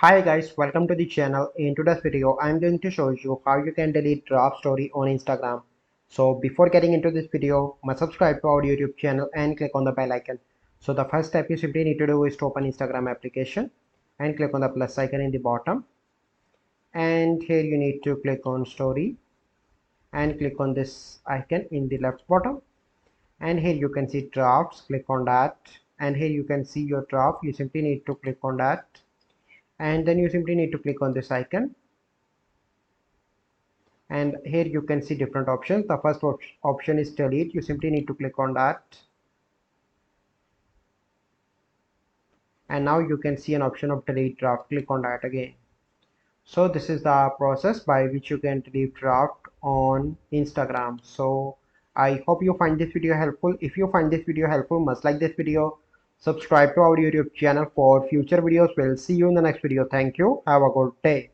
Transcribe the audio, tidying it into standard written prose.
Hi guys, welcome to the channel. In today's video, I'm going to show you how you can delete draft story on Instagram. So before getting into this video, must subscribe to our YouTube channel and click on the bell icon. So the first step you simply need to do is to open Instagram application and click on the plus icon in the bottom. And here you need to click on story and click on this icon in the left bottom. And here you can see drafts, click on that. And here you can see your draft. You simply need to click on that. And then you simply need to click on this icon, and here you can see different options. The first option is delete. You simply need to click on that, and now you can see an option of delete draft. Click on that again. So this is the process by which you can delete draft on Instagram. So I hope you find this video helpful. If you find this video helpful, must like this video, subscribe to our YouTube channel for future videos. We'll see you in the next video. Thank you. Have a good day.